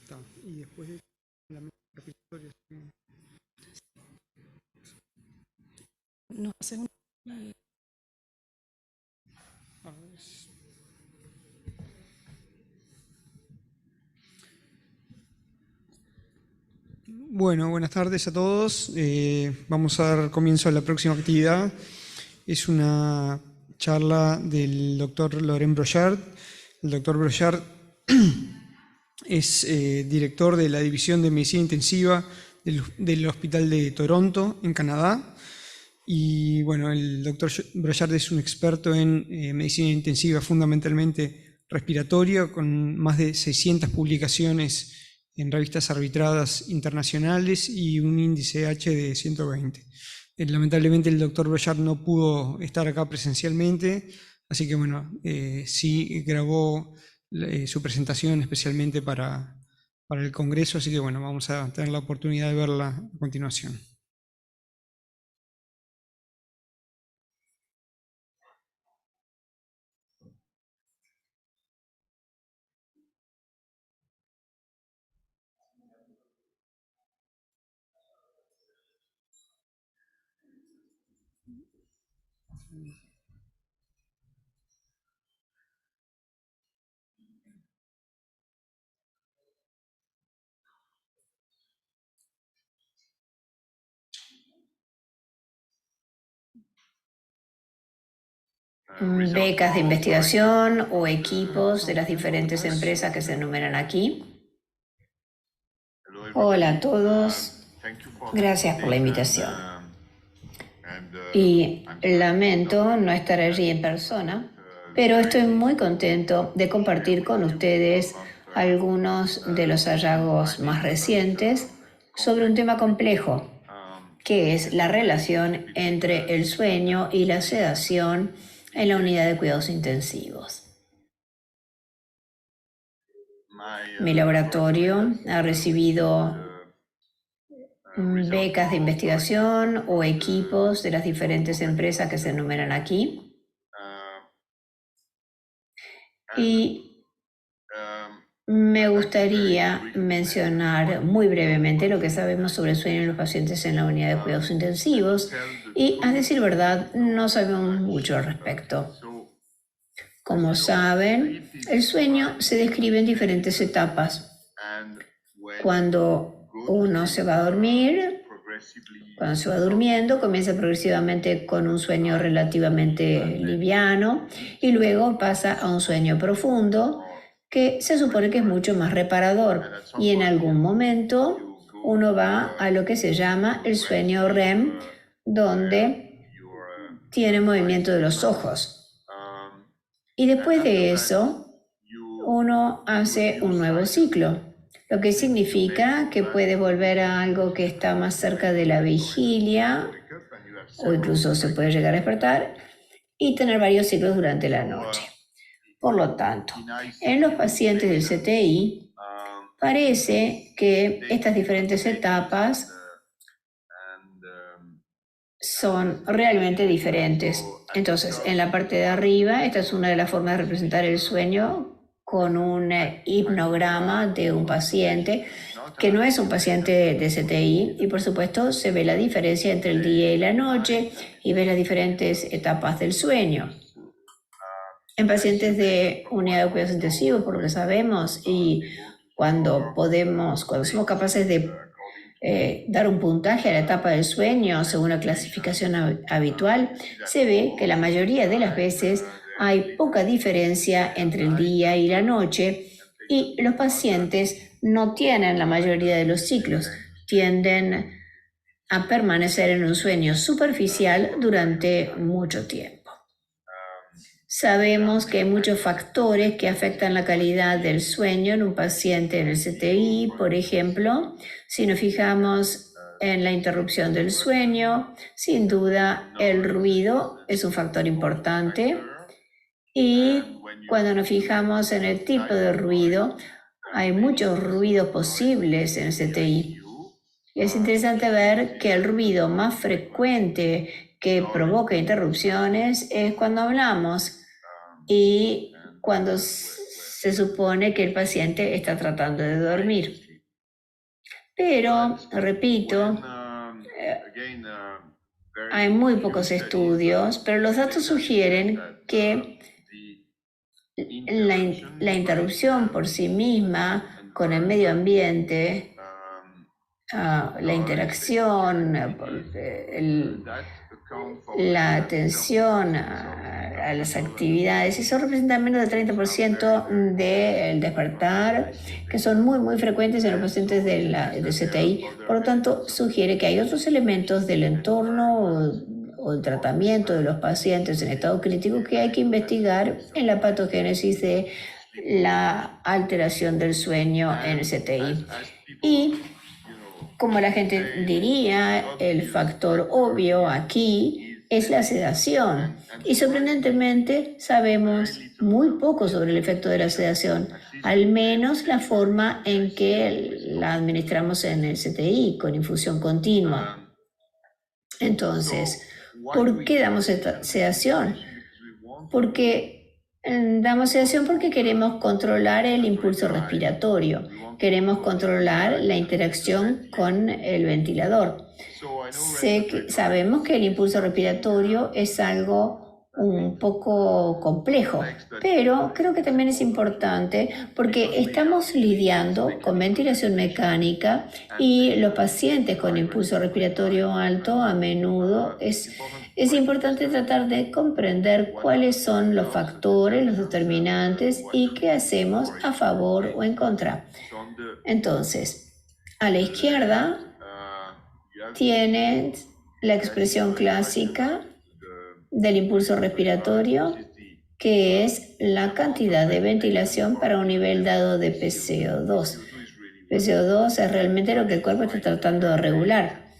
Está. Y después de la respiratoria. Nos haces una... A ver. Bueno, buenas tardes a todos. Vamos a dar comienzo a la próxima actividad. Es una charla del doctor Laurent Brochard. El doctor Brochard es director de la División de Medicina Intensiva del Hospital de Toronto, en Canadá. Y bueno, el doctor Brochard es un experto en medicina intensiva, fundamentalmente respiratoria, con más de 600 publicaciones en revistas arbitradas internacionales y un índice H de 120. Lamentablemente el doctor Brochard no pudo estar acá presencialmente, así que bueno, sí grabó su presentación especialmente para el Congreso, así que bueno, vamos a tener la oportunidad de verla a continuación. Becas de investigación o equipos de las diferentes empresas que se enumeran aquí. Hola a todos, gracias por la invitación. Y lamento no estar allí en persona, pero estoy muy contento de compartir con ustedes algunos de los hallazgos más recientes sobre un tema complejo, que es la relación entre el sueño y la sedación en la unidad de cuidados intensivos. Mi laboratorio ha recibido becas de investigación o equipos de las diferentes empresas que se enumeran aquí. Y me gustaría mencionar muy brevemente lo que sabemos sobre el sueño en los pacientes en la unidad de cuidados intensivos y, a decir verdad, no sabemos mucho al respecto. Como saben, el sueño se describe en diferentes etapas. Cuando uno se va a dormir, cuando se va durmiendo, comienza progresivamente con un sueño relativamente liviano y luego pasa a un sueño profundo que se supone que es mucho más reparador, y en algún momento uno va a lo que se llama el sueño REM, donde tiene movimiento de los ojos. Y después de eso, uno hace un nuevo ciclo, lo que significa que puede volver a algo que está más cerca de la vigilia, o incluso se puede llegar a despertar y tener varios ciclos durante la noche. Por lo tanto, en los pacientes del CTI, parece que estas diferentes etapas son realmente diferentes. Entonces, en la parte de arriba, esta es una de las formas de representar el sueño con un hipnograma de un paciente que no es un paciente de CTI, y por supuesto se ve la diferencia entre el día y la noche y ve las diferentes etapas del sueño. En pacientes de unidad de cuidados intensivos, por lo que sabemos, y cuando somos capaces de dar un puntaje a la etapa del sueño según la clasificación habitual, se ve que la mayoría de las veces hay poca diferencia entre el día y la noche, y los pacientes no tienen la mayoría de los ciclos, tienden a permanecer en un sueño superficial durante mucho tiempo. Sabemos que hay muchos factores que afectan la calidad del sueño en un paciente en el CTI. Por ejemplo, si nos fijamos en la interrupción del sueño, sin duda el ruido es un factor importante. Y cuando nos fijamos en el tipo de ruido, hay muchos ruidos posibles en el CTI. Es interesante ver que el ruido más frecuente que provoca interrupciones es cuando hablamos, y cuando se supone que el paciente está tratando de dormir. Pero, repito, hay muy pocos estudios, pero los datos sugieren que la interrupción por sí misma con el medio ambiente, la interacción, la atención a las actividades, eso representa menos del 30% del despertar, que son muy frecuentes en los pacientes de CTI. Por lo tanto, sugiere que hay otros elementos del entorno o el tratamiento de los pacientes en estado crítico que hay que investigar en la patogénesis de la alteración del sueño en el CTI. Y como la gente diría, el factor obvio aquí es la sedación. Y sorprendentemente sabemos muy poco sobre el efecto de la sedación, al menos la forma en que la administramos en el CTI, con infusión continua. Entonces, ¿por qué damos sedación? Damos sedación porque queremos controlar el impulso respiratorio, queremos controlar la interacción con el ventilador. Sabemos que el impulso respiratorio es algo un poco complejo, pero creo que también es importante porque estamos lidiando con ventilación mecánica y los pacientes con impulso respiratorio alto a menudo es importante tratar de comprender cuáles son los factores, los determinantes y qué hacemos a favor o en contra. Entonces, a la izquierda tienes la expresión clásica del impulso respiratorio, que es la cantidad de ventilación para un nivel dado de PCO2. PCO2 es realmente lo que el cuerpo está tratando de regular.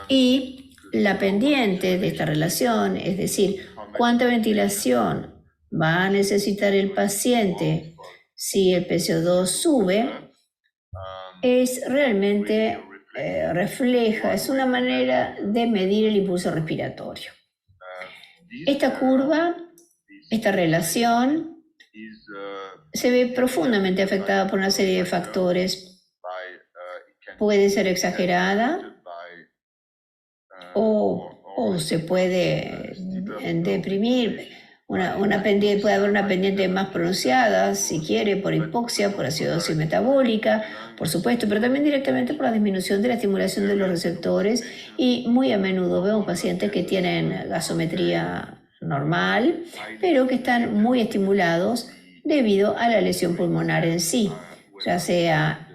Y la pendiente de esta relación, es decir, cuánta ventilación va a necesitar el paciente si el PCO2 sube, es realmente refleja, es una manera de medir el impulso respiratorio. Esta curva, esta relación, se ve profundamente afectada por una serie de factores. Puede ser exagerada o se puede deprimir. Puede haber una pendiente más pronunciada, si quiere, por hipoxia, por acidosis metabólica, por supuesto, pero también directamente por la disminución de la estimulación de los receptores, y muy a menudo vemos pacientes que tienen gasometría normal, pero que están muy estimulados debido a la lesión pulmonar en sí, ya sea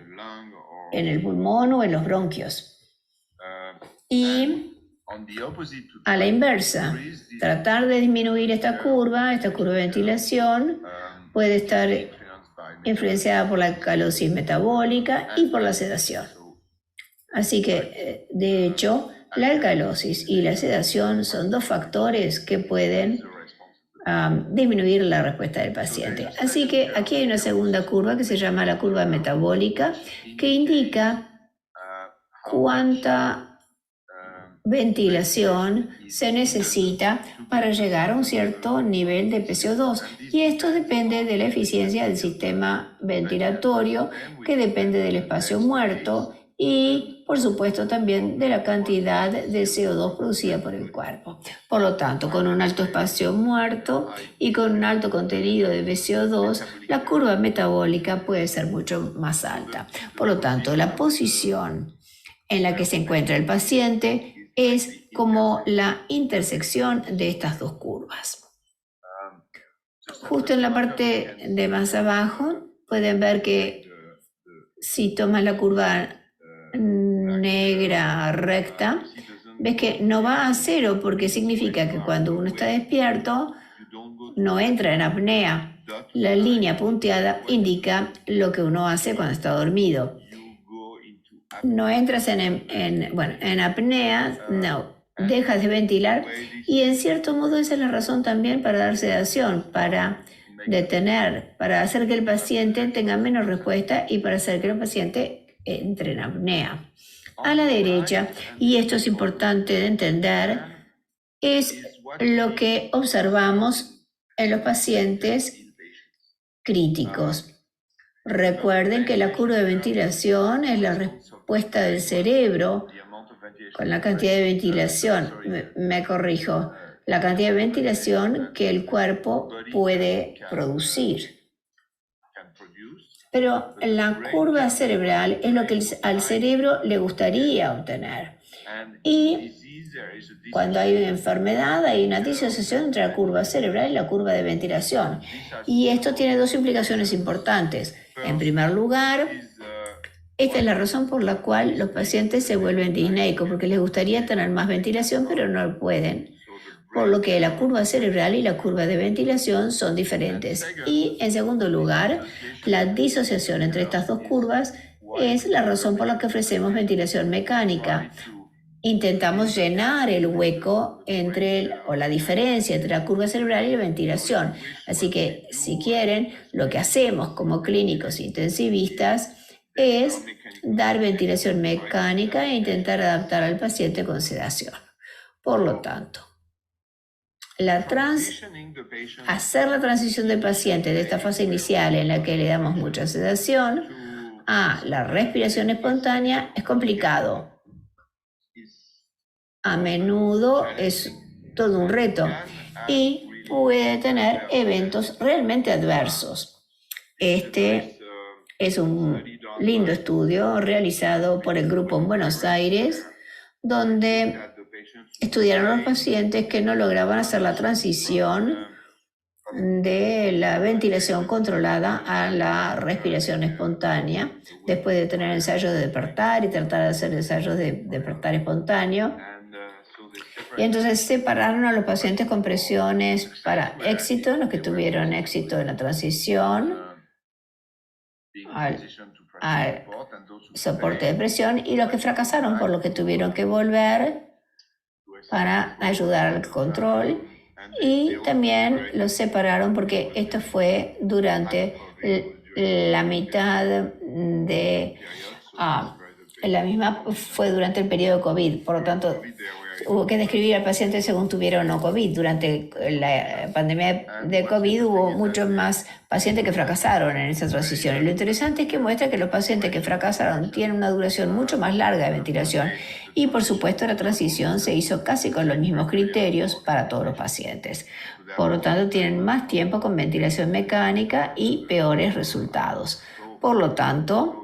en el pulmón o en los bronquios. Y a la inversa, tratar de disminuir esta curva de ventilación, puede estar influenciada por la alcalosis metabólica y por la sedación. Así que, de hecho, la alcalosis y la sedación son dos factores que pueden disminuir la respuesta del paciente. Así que aquí hay una segunda curva que se llama la curva metabólica, que indica cuánta ventilación se necesita para llegar a un cierto nivel de PCO2, y esto depende de la eficiencia del sistema ventilatorio, que depende del espacio muerto y, por supuesto, también de la cantidad de CO2 producida por el cuerpo. Por lo tanto, con un alto espacio muerto y con un alto contenido de PCO2, la curva metabólica puede ser mucho más alta. Por lo tanto, la posición en la que se encuentra el paciente es como la intersección de estas dos curvas. Justo en la parte de más abajo pueden ver que si tomas la curva negra recta, ves que no va a cero, porque significa que cuando uno está despierto no entra en apnea. La línea punteada indica lo que uno hace cuando está dormido. No entras en apnea, no, dejas de ventilar, y en cierto modo esa es la razón también para dar sedación, para detener, para hacer que el paciente tenga menos respuesta y para hacer que el paciente entre en apnea. A la derecha, y esto es importante de entender, es lo que observamos en los pacientes críticos. Recuerden que la curva de ventilación es la respuesta del cerebro con la cantidad de ventilación, me corrijo, la cantidad de ventilación que el cuerpo puede producir. Pero la curva cerebral es lo que al cerebro le gustaría obtener. Y cuando hay una enfermedad, hay una disociación entre la curva cerebral y la curva de ventilación. Y esto tiene dos implicaciones importantes. En primer lugar, esta es la razón por la cual los pacientes se vuelven disneicos, porque les gustaría tener más ventilación, pero no lo pueden. Por lo que la curva cerebral y la curva de ventilación son diferentes. Y en segundo lugar, la disociación entre estas dos curvas es la razón por la que ofrecemos ventilación mecánica. Intentamos llenar el hueco o la diferencia entre la curva cerebral y la ventilación. Así que, si quieren, lo que hacemos como clínicos intensivistas es dar ventilación mecánica e intentar adaptar al paciente con sedación. Por lo tanto, hacer la transición del paciente de esta fase inicial en la que le damos mucha sedación a la respiración espontánea es complicado. A menudo es todo un reto y puede tener eventos realmente adversos. Este es un lindo estudio realizado por el grupo en Buenos Aires, donde estudiaron a los pacientes que no lograban hacer la transición de la ventilación controlada a la respiración espontánea, después de tener ensayos de despertar y tratar de hacer ensayos de despertar espontáneo. Y entonces separaron a los pacientes con presiones para éxito, los que tuvieron éxito en la transición al soporte de presión, y los que fracasaron, por lo que tuvieron que volver para ayudar al control. Y también los separaron porque esto fue durante la mitad de fue durante el periodo COVID. Por lo tanto, hubo que describir al paciente según tuviera o no COVID. Durante la pandemia de COVID hubo muchos más pacientes que fracasaron en esa transición. Y lo interesante es que muestra que los pacientes que fracasaron tienen una duración mucho más larga de ventilación. Y por supuesto la transición se hizo casi con los mismos criterios para todos los pacientes. Por lo tanto, tienen más tiempo con ventilación mecánica y peores resultados. Por lo tanto,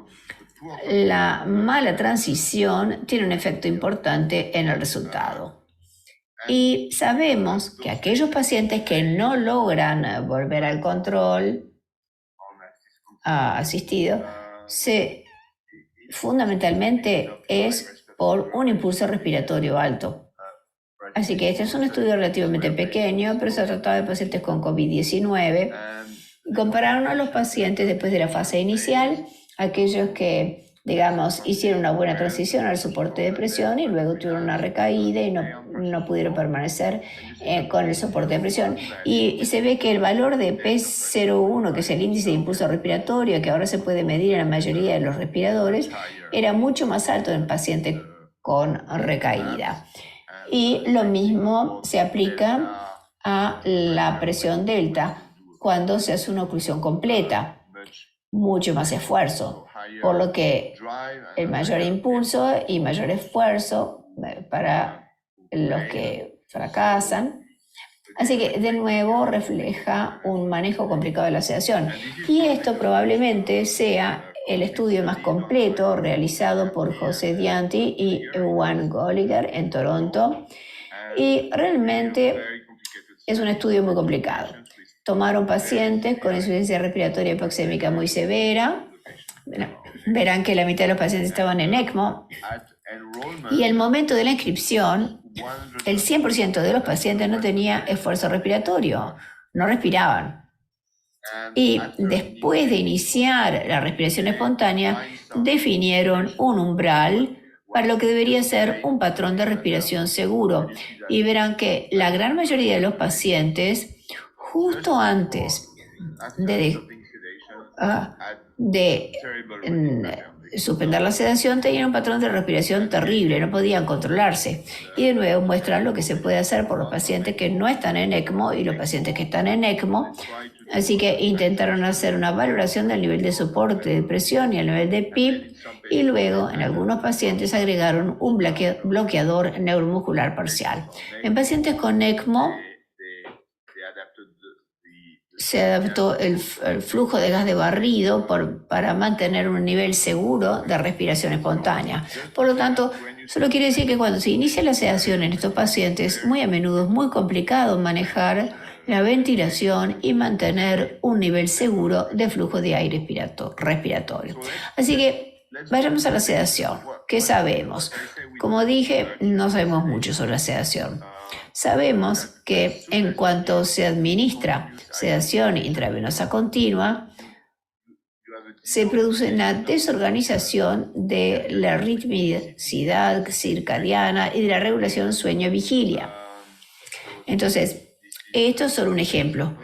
la mala transición tiene un efecto importante en el resultado. Y sabemos que aquellos pacientes que no logran volver al control asistido, fundamentalmente es por un impulso respiratorio alto. Así que este es un estudio relativamente pequeño, pero se trataba de pacientes con COVID-19. Compararon a los pacientes después de la fase inicial, aquellos que, digamos, hicieron una buena transición al soporte de presión y luego tuvieron una recaída y no pudieron permanecer con el soporte de presión. Y se ve que el valor de P01, que es el índice de impulso respiratorio, que ahora se puede medir en la mayoría de los respiradores, era mucho más alto en pacientes con recaída. Y lo mismo se aplica a la presión delta cuando se hace una oclusión completa. Mucho más esfuerzo, por lo que el mayor impulso y mayor esfuerzo para los que fracasan. Así que de nuevo refleja un manejo complicado de la sedación. Y esto probablemente sea el estudio más completo realizado por José Dianti y Ewan Gallagher en Toronto. Y realmente es un estudio muy complicado. Tomaron pacientes con insuficiencia respiratoria hipoxémica muy severa. Verán que la mitad de los pacientes estaban en ECMO. Y al momento de la inscripción, el 100% de los pacientes no tenía esfuerzo respiratorio, no respiraban. Y después de iniciar la respiración espontánea, definieron un umbral para lo que debería ser un patrón de respiración seguro. Y verán que la gran mayoría de los pacientes, justo antes de suspender la sedación, tenían un patrón de respiración terrible, no podían controlarse. Y de nuevo muestran lo que se puede hacer por los pacientes que no están en ECMO y los pacientes que están en ECMO, Así que intentaron hacer una valoración del nivel de soporte de presión y el nivel de PIB, y luego en algunos pacientes agregaron un bloqueador neuromuscular parcial. En pacientes con ECMO se adaptó el flujo de gas de barrido para mantener un nivel seguro de respiración espontánea. Por lo tanto, solo quiere decir que cuando se inicia la sedación en estos pacientes, muy a menudo es muy complicado manejar la ventilación y mantener un nivel seguro de flujo de aire respiratorio. Así que vayamos a la sedación. ¿Qué sabemos? Como dije, no sabemos mucho sobre la sedación. Sabemos que en cuanto se administra sedación intravenosa continua, se produce una desorganización de la ritmicidad circadiana y de la regulación sueño-vigilia. Entonces, esto es solo un ejemplo,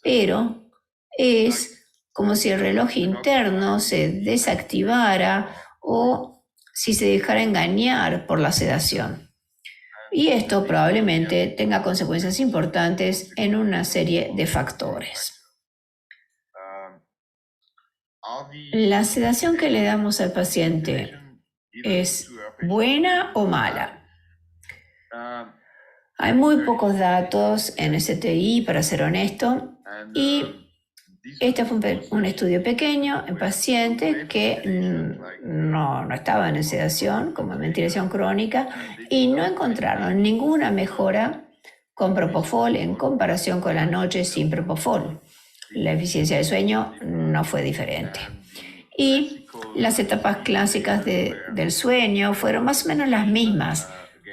pero es como si el reloj interno se desactivara o si se dejara engañar por la sedación. Y esto probablemente tenga consecuencias importantes en una serie de factores. ¿La sedación que le damos al paciente es buena o mala? Hay muy pocos datos en STI, para ser honesto, y este fue un estudio pequeño en pacientes que no estaban en sedación, como en ventilación crónica, y no encontraron ninguna mejora con propofol en comparación con la noche sin propofol. La eficiencia del sueño no fue diferente. Y las etapas clásicas del sueño fueron más o menos las mismas.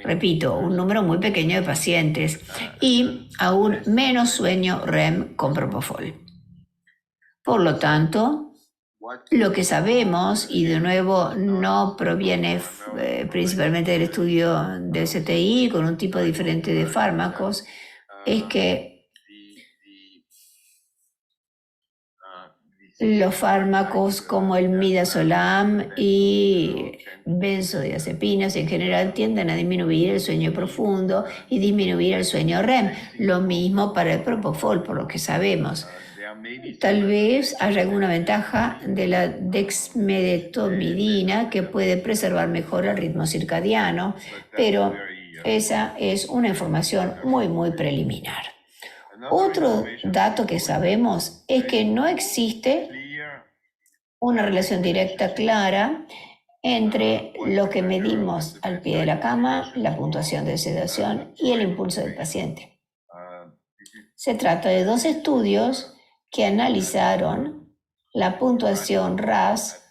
Repito, un número muy pequeño de pacientes y aún menos sueño REM con propofol. Por lo tanto, lo que sabemos, y de nuevo no proviene principalmente del estudio del CTI con un tipo diferente de fármacos, es que los fármacos como el midazolam y benzodiazepinas en general tienden a disminuir el sueño profundo y disminuir el sueño REM. Lo mismo para el propofol, por lo que sabemos. Tal vez haya alguna ventaja de la dexmedetomidina que puede preservar mejor el ritmo circadiano, pero esa es una información muy preliminar. Otro dato que sabemos es que no existe una relación directa clara entre lo que medimos al pie de la cama, la puntuación de sedación y el impulso del paciente. Se trata de dos estudios que analizaron la puntuación RASS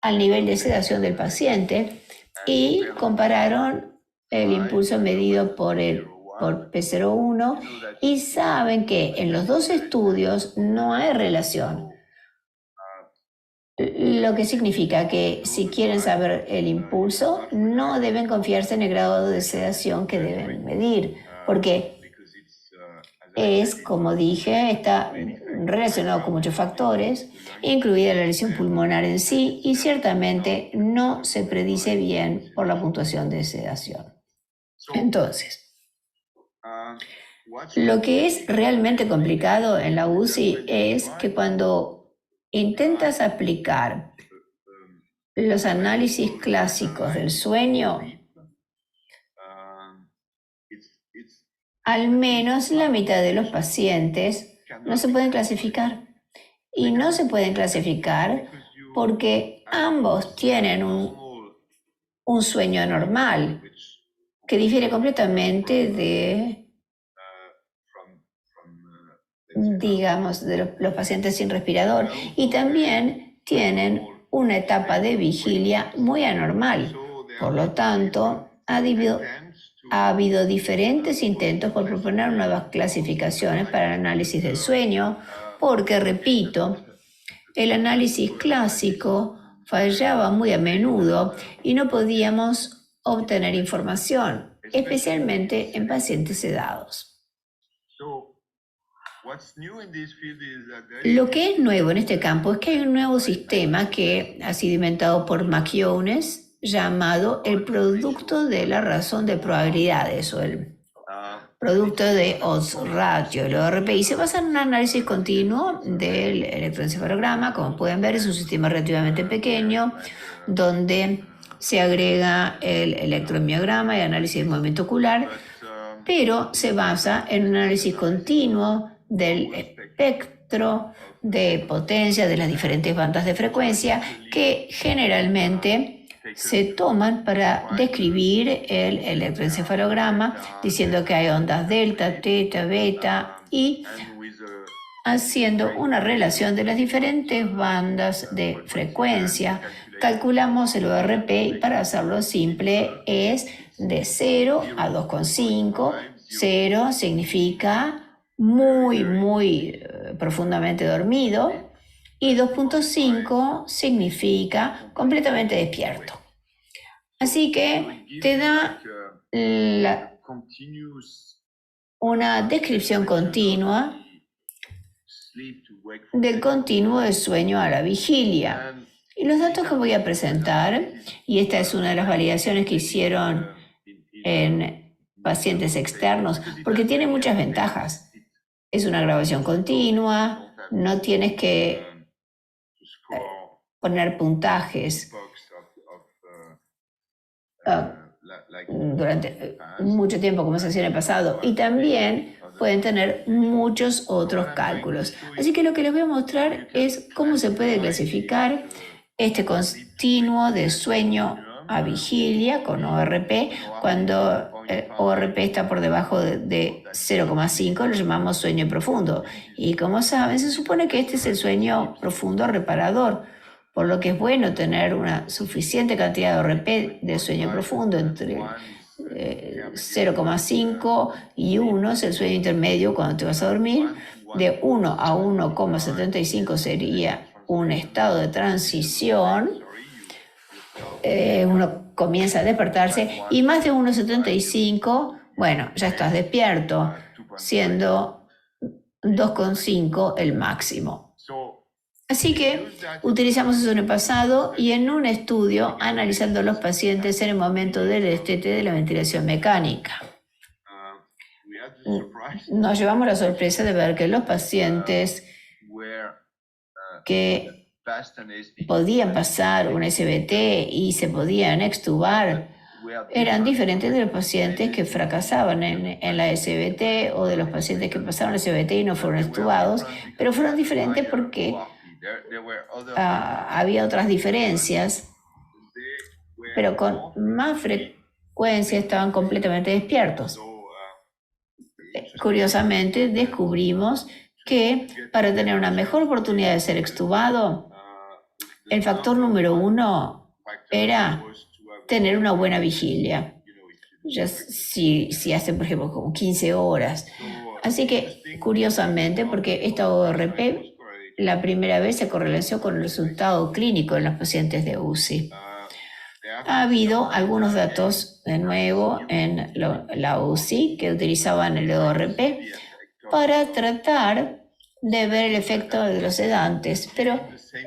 al nivel de sedación del paciente y compararon el impulso medido por P01 y saben que en los dos estudios no hay relación. Lo que significa que si quieren saber el impulso, no deben confiarse en el grado de sedación que deben medir, porque es, como dije, está relacionado con muchos factores, incluida la lesión pulmonar en sí, y ciertamente no se predice bien por la puntuación de sedación. Entonces, lo que es realmente complicado en la UCI es que cuando intentas aplicar los análisis clásicos del sueño, al menos la mitad de los pacientes no se pueden clasificar. Y no se pueden clasificar porque ambos tienen un sueño normal que difiere completamente de los pacientes sin respirador, y también tienen una etapa de vigilia muy anormal. Por lo tanto, ha habido diferentes intentos por proponer nuevas clasificaciones para el análisis del sueño, porque, repito, el análisis clásico fallaba muy a menudo y no podíamos obtener información, especialmente en pacientes sedados. Lo que es nuevo en este campo es que hay un nuevo sistema que ha sido inventado por McIones, llamado el producto de la razón de probabilidades o el producto de odds ratio, el ORP, y se basa en un análisis continuo del electroencefalograma. Como pueden ver, es un sistema relativamente pequeño donde se agrega el electromiograma y análisis de movimiento ocular, pero se basa en un análisis continuo del espectro de potencia de las diferentes bandas de frecuencia que generalmente se toman para describir el electroencefalograma, diciendo que hay ondas delta, teta, beta, y haciendo una relación de las diferentes bandas de frecuencia. Calculamos el ORP y, para hacerlo simple, es de 0 a 2,5. 0 significa muy profundamente dormido y 2,5 significa completamente despierto. Así que te da una descripción continua del continuo de sueño a la vigilia. Y los datos que voy a presentar, y esta es una de las validaciones que hicieron en pacientes externos, porque tiene muchas ventajas. Es una grabación continua, no tienes que poner puntajes durante mucho tiempo, como se hacía en el pasado, y también pueden tener muchos otros cálculos. Así que lo que les voy a mostrar es cómo se puede clasificar este continuo de sueño a vigilia con ORP. Cuando el ORP está por debajo de 0,5 lo llamamos sueño profundo, y como saben, se supone que este es el sueño profundo reparador, por lo que es bueno tener una suficiente cantidad de ORP de sueño profundo. Entre 0,5 y 1 es el sueño intermedio cuando te vas a dormir. De 1 a 1,75 sería un estado de transición. Uno comienza a despertarse, y más de 1,75, bueno, ya estás despierto, siendo 2,5 el máximo. Así que utilizamos eso en el pasado y en un estudio analizando a los pacientes en el momento del destete de la ventilación mecánica. Nos llevamos la sorpresa de ver que los pacientes que podían pasar un SBT y se podían extubar eran diferentes de los pacientes que fracasaban en la SBT, o de los pacientes que pasaron la SBT y no fueron extubados, pero fueron diferentes porque había otras diferencias, pero con más frecuencia estaban completamente despiertos. Curiosamente, descubrimos que para tener una mejor oportunidad de ser extubado, el factor número 1 era tener una buena vigilia. Ya si hacen, por ejemplo, como 15 horas. Así que, curiosamente, porque esta ORP la primera vez se correlacionó con el resultado clínico en los pacientes de UCI. Ha habido algunos datos, de nuevo, en la UCI que utilizaban el ORP para tratar de ver el efecto de los sedantes, pero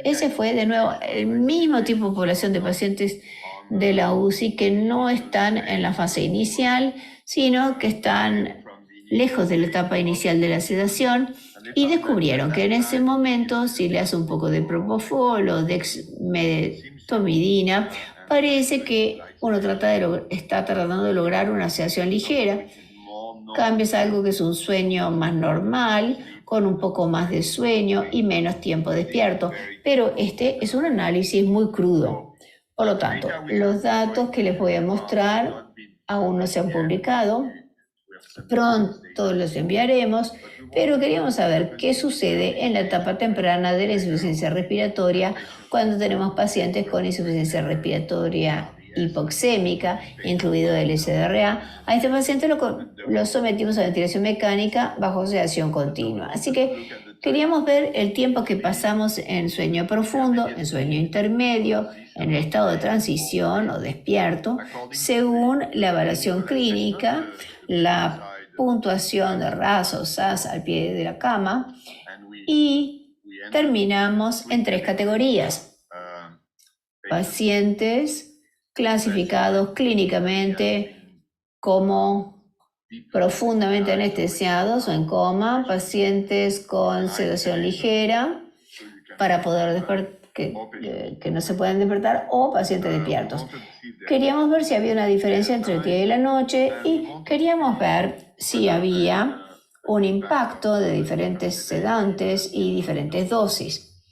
ese fue, de nuevo, el mismo tipo de población de pacientes de la UCI que no están en la fase inicial, sino que están lejos de la etapa inicial de la sedación, y descubrieron que en ese momento, si le hace un poco de propofol o dexmedetomidina, parece que uno está tratando de lograr una sedación ligera. Cambias algo que es un sueño más normal, con un poco más de sueño y menos tiempo despierto, pero este es un análisis muy crudo. Por lo tanto, los datos que les voy a mostrar aún no se han publicado, pronto los enviaremos, pero queríamos saber qué sucede en la etapa temprana de la insuficiencia respiratoria cuando tenemos pacientes con insuficiencia respiratoria hipoxémica, incluido el SDRA. A este paciente lo sometimos a ventilación mecánica bajo sedación continua. Así que queríamos ver el tiempo que pasamos en sueño profundo, en sueño intermedio, en el estado de transición o despierto, según la evaluación clínica, la puntuación de RAS o SAS al pie de la cama, y terminamos en 3 categorías. Pacientes clasificados clínicamente como profundamente anestesiados o en coma, pacientes con sedación ligera para poder que no se puedan despertar, o pacientes despiertos. Queríamos ver si había una diferencia entre el día y la noche y queríamos ver si había un impacto de diferentes sedantes y diferentes dosis.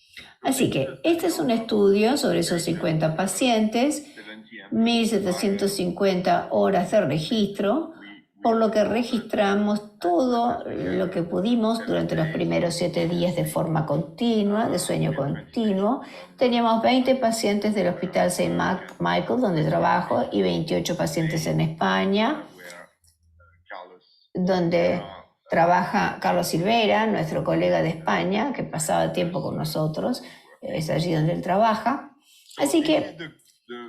Así que este es un estudio sobre esos 50 pacientes, 1.750 horas de registro, por lo que registramos todo lo que pudimos durante los primeros 7 días de forma continua, de sueño continuo. Teníamos 20 pacientes del Hospital St. Michael, donde trabajo, y 28 pacientes en España, donde trabaja Carlos Silveira, nuestro colega de España, que pasaba tiempo con nosotros, es allí donde él trabaja. Así que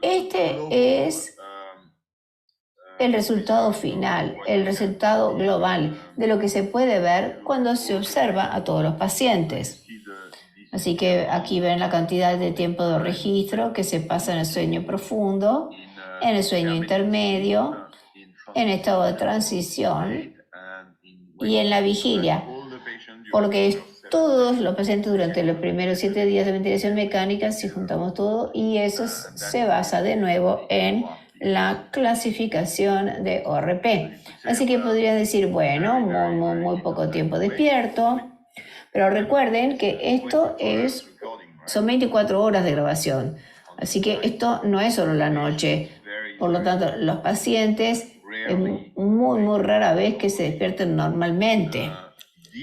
este es el resultado final, el resultado global de lo que se puede ver cuando se observa a todos los pacientes. Así que aquí ven la cantidad de tiempo de registro que se pasa en el sueño profundo, en el sueño intermedio, en estado de transición y en la vigilia, por lo que todos los pacientes durante los primeros 7 días de ventilación mecánica, si juntamos todo, y eso se basa de nuevo en la clasificación de ORP. Así que podría decir, bueno, muy poco tiempo despierto, pero recuerden que esto son 24 horas de grabación, así que esto no es solo la noche. Por lo tanto, los pacientes es muy rara vez que se despierten normalmente.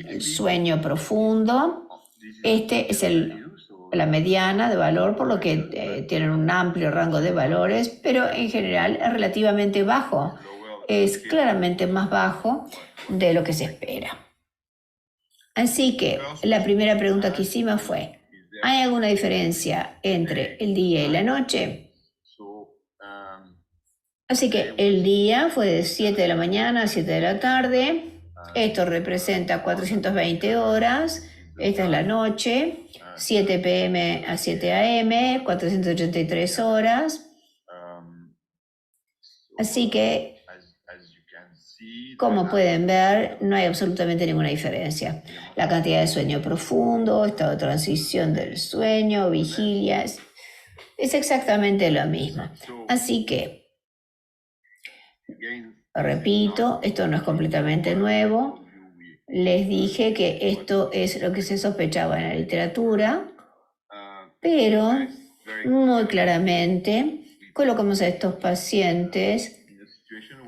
El sueño profundo, este es la mediana de valor, por lo que tienen un amplio rango de valores, pero en general es relativamente bajo. Es claramente más bajo de lo que se espera. Así que la primera pregunta que hicimos fue, ¿hay alguna diferencia entre el día y la noche? Así que el día fue de 7 de la mañana a 7 de la tarde. Esto representa 420 horas. Esta es la noche, 7 p.m. a 7 a.m., 483 horas. Así que, como pueden ver, no hay absolutamente ninguna diferencia. La cantidad de sueño profundo, estado de transición del sueño, vigilia, es exactamente lo mismo. Así que, repito, esto no es completamente nuevo. Les dije que esto es lo que se sospechaba en la literatura, pero muy claramente colocamos a estos pacientes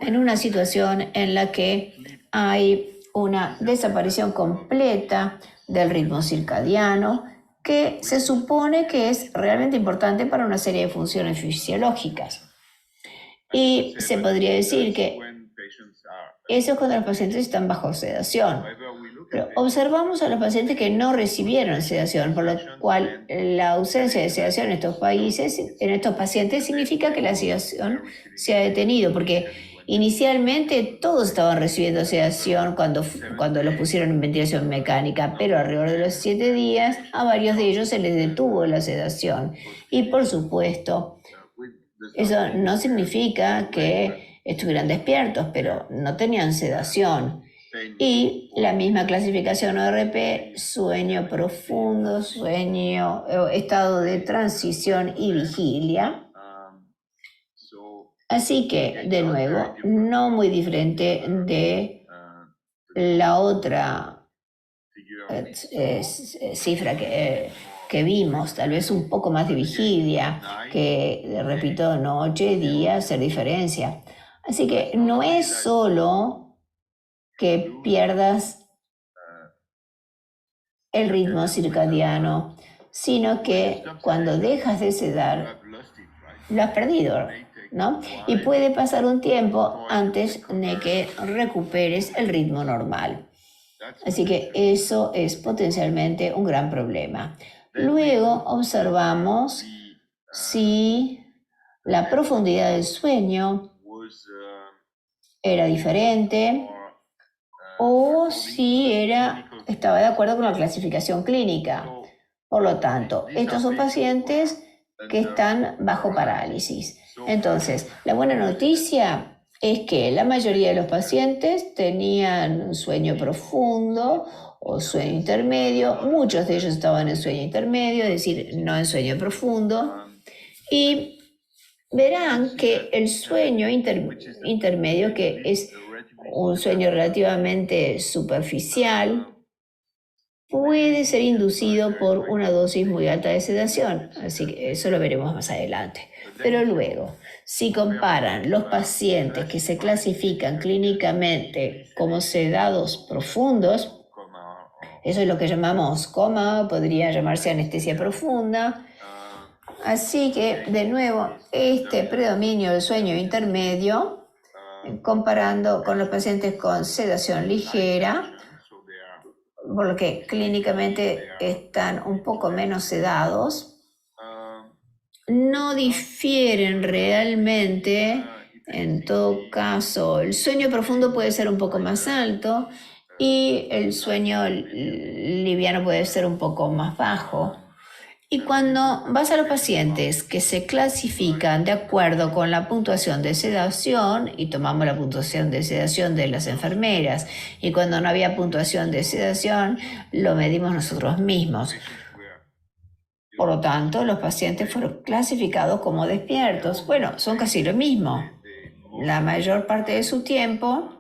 en una situación en la que hay una desaparición completa del ritmo circadiano, que se supone que es realmente importante para una serie de funciones fisiológicas. Y se podría decir que eso es cuando los pacientes están bajo sedación. Pero observamos a los pacientes que no recibieron sedación, por lo cual la ausencia de sedación en estos pacientes significa que la sedación se ha detenido, porque inicialmente todos estaban recibiendo sedación cuando los pusieron en ventilación mecánica, pero alrededor de los 7 días a varios de ellos se les detuvo la sedación. Y por supuesto, eso no significa que estuvieran despiertos, pero no tenían sedación. Y la misma clasificación ORP, sueño profundo, estado de transición y vigilia. Así que, de nuevo, no muy diferente de la otra cifra que vimos, tal vez un poco más de vigilia, que, repito, noche, día, hacer diferencia. Así que no es solo que pierdas el ritmo circadiano, sino que cuando dejas de sedar, lo has perdido, ¿no? Y puede pasar un tiempo antes de que recuperes el ritmo normal. Así que eso es potencialmente un gran problema. Luego observamos si la profundidad del sueño era diferente o si estaba de acuerdo con la clasificación clínica. Por lo tanto, estos son pacientes que están bajo parálisis. Entonces, la buena noticia es que la mayoría de los pacientes tenían un sueño profundo o sueño intermedio. Muchos de ellos estaban en sueño intermedio, es decir, no en sueño profundo. Y verán que el sueño intermedio, que es un sueño relativamente superficial, puede ser inducido por una dosis muy alta de sedación, así que eso lo veremos más adelante. Pero luego, si comparan los pacientes que se clasifican clínicamente como sedados profundos, eso es lo que llamamos coma, podría llamarse anestesia profunda. Así que, de nuevo, este predominio del sueño intermedio, comparando con los pacientes con sedación ligera, por lo que clínicamente están un poco menos sedados, no difieren realmente. En todo caso, el sueño profundo puede ser un poco más alto y el sueño liviano puede ser un poco más bajo. Y cuando vas a los pacientes que se clasifican de acuerdo con la puntuación de sedación, y tomamos la puntuación de sedación de las enfermeras, y cuando no había puntuación de sedación, lo medimos nosotros mismos. Por lo tanto, los pacientes fueron clasificados como despiertos. Bueno, son casi lo mismo. La mayor parte de su tiempo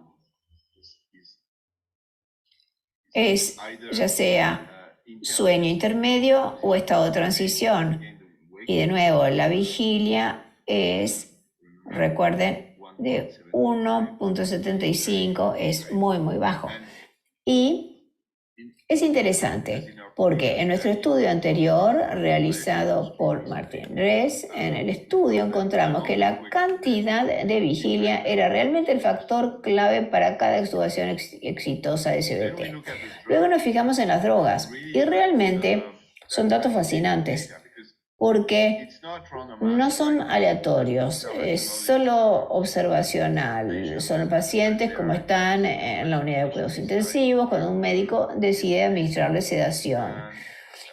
es ya sea sueño intermedio o estado de transición. Y de nuevo, la vigilia es, recuerden, de 1.75, es muy, muy bajo. Y es interesante porque en nuestro estudio anterior, realizado por Martin Rees, en el estudio encontramos que la cantidad de vigilia era realmente el factor clave para cada extubación exitosa de CBT. Luego nos fijamos en las drogas y realmente son datos fascinantes porque no son aleatorios, es solo observacional. Son pacientes como están en la unidad de cuidados intensivos, cuando un médico decide administrarles sedación.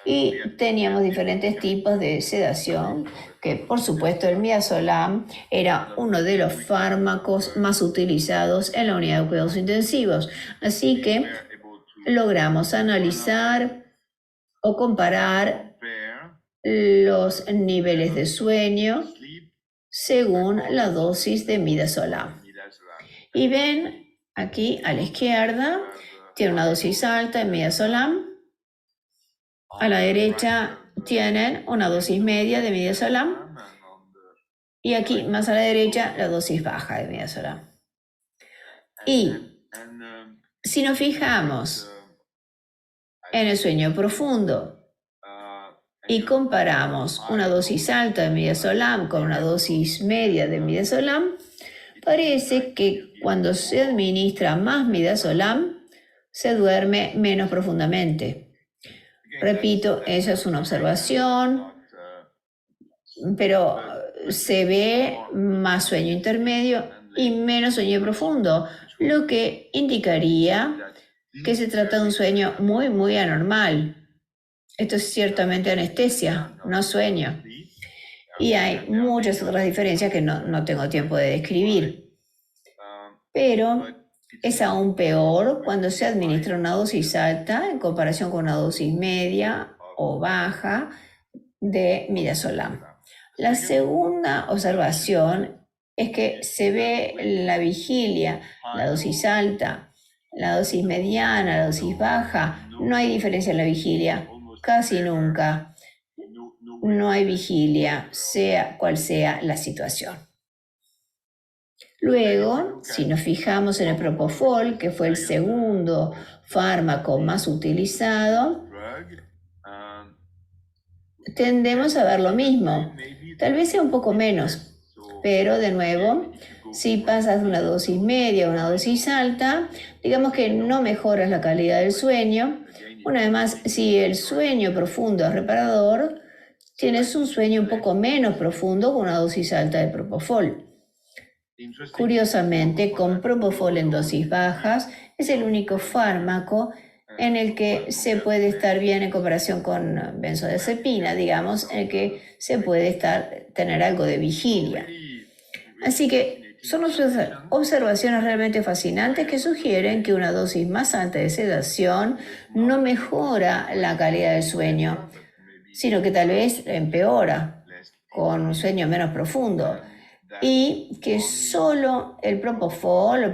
Y teníamos diferentes tipos de sedación, que por supuesto el midazolam era uno de los fármacos más utilizados en la unidad de cuidados intensivos. Así que logramos analizar o comparar los niveles de sueño según la dosis de midazolam. Y ven aquí a la izquierda, tiene una dosis alta de midazolam. A la derecha tienen una dosis media de midazolam. Y aquí, más a la derecha, la dosis baja de midazolam. Y si nos fijamos en el sueño profundo y comparamos una dosis alta de midazolam con una dosis media de midazolam, parece que cuando se administra más midazolam, se duerme menos profundamente. Repito, esa es una observación, pero se ve más sueño intermedio y menos sueño profundo, lo que indicaría que se trata de un sueño muy, muy anormal. Esto es ciertamente anestesia, no sueño. Y hay muchas otras diferencias que no tengo tiempo de describir. Pero es aún peor cuando se administra una dosis alta en comparación con una dosis media o baja de midazolam. La segunda observación es que se ve la vigilia, la dosis alta, la dosis mediana, la dosis baja. No hay diferencia en la vigilia, casi nunca. No hay vigilia, sea cual sea la situación. Luego, si nos fijamos en el propofol, que fue el segundo fármaco más utilizado, tendemos a ver lo mismo. Tal vez sea un poco menos, pero de nuevo, si pasas de una dosis media a una dosis alta, digamos que no mejoras la calidad del sueño. Una vez más, si el sueño profundo es reparador, tienes un sueño un poco menos profundo con una dosis alta de propofol. Curiosamente, con propofol en dosis bajas, es el único fármaco en el que se puede estar bien en comparación con benzodiazepina, digamos, en el que se puede tener algo de vigilia. Así que son observaciones realmente fascinantes que sugieren que una dosis más alta de sedación no mejora la calidad del sueño, sino que tal vez empeora con un sueño menos profundo. Y que solo el propofol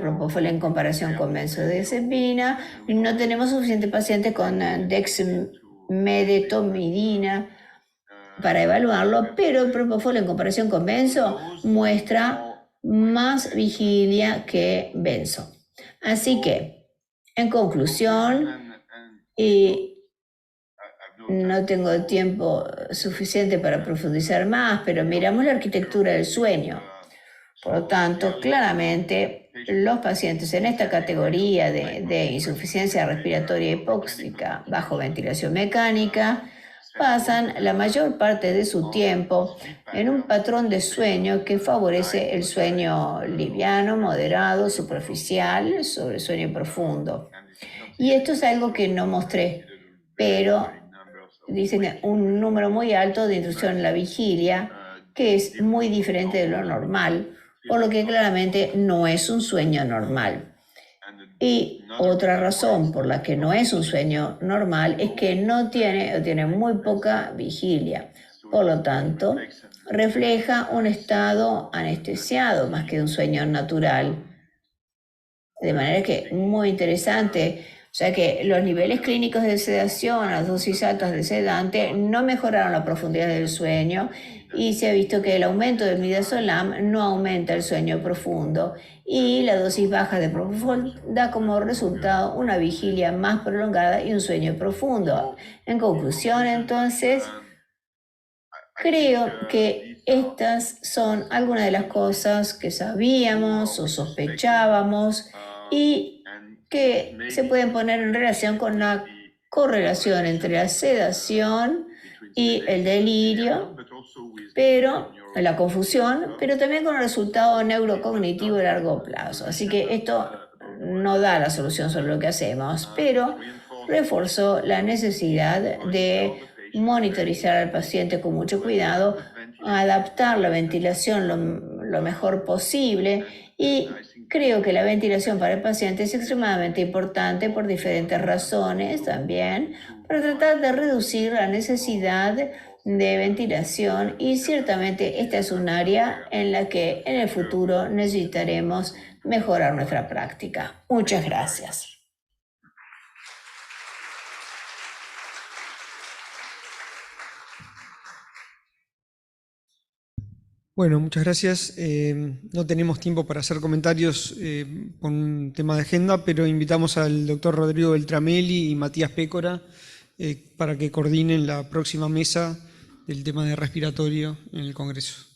en comparación con benzodiazepina, no tenemos suficientes pacientes con dexmedetomidina para evaluarlo, pero el propofol en comparación con benzo muestra más vigilia que benzo. Así que, en conclusión, y no tengo tiempo suficiente para profundizar más, pero miramos la arquitectura del sueño. Por lo tanto, claramente, los pacientes en esta categoría de insuficiencia respiratoria hipóxica bajo ventilación mecánica pasan la mayor parte de su tiempo en un patrón de sueño que favorece el sueño liviano, moderado, superficial, sobre el sueño profundo. Y esto es algo que no mostré, pero dicen que un número muy alto de intrusión en la vigilia, que es muy diferente de lo normal, por lo que claramente no es un sueño normal. Y otra razón por la que no es un sueño normal es que no tiene o tiene muy poca vigilia. Por lo tanto, refleja un estado anestesiado más que un sueño natural. De manera que muy interesante. O sea que los niveles clínicos de sedación, las dosis altas de sedante, no mejoraron la profundidad del sueño y se ha visto que el aumento del midazolam no aumenta el sueño profundo y la dosis baja de propofol da como resultado una vigilia más prolongada y un sueño profundo. En conclusión, entonces, creo que estas son algunas de las cosas que sabíamos o sospechábamos y que se pueden poner en relación con la correlación entre la sedación y el delirio, pero la confusión, pero también con el resultado neurocognitivo a largo plazo. Así que esto no da la solución sobre lo que hacemos, pero reforzó la necesidad de monitorizar al paciente con mucho cuidado, adaptar la ventilación lo mejor posible y creo que la ventilación para el paciente es extremadamente importante por diferentes razones también, para tratar de reducir la necesidad de ventilación y ciertamente esta es un área en la que en el futuro necesitaremos mejorar nuestra práctica. Muchas gracias. Bueno, muchas gracias. No tenemos tiempo para hacer comentarios por un tema de agenda, pero invitamos al doctor Rodrigo Beltramelli y Matías Pécora para que coordinen la próxima mesa del tema de respiratorio en el Congreso.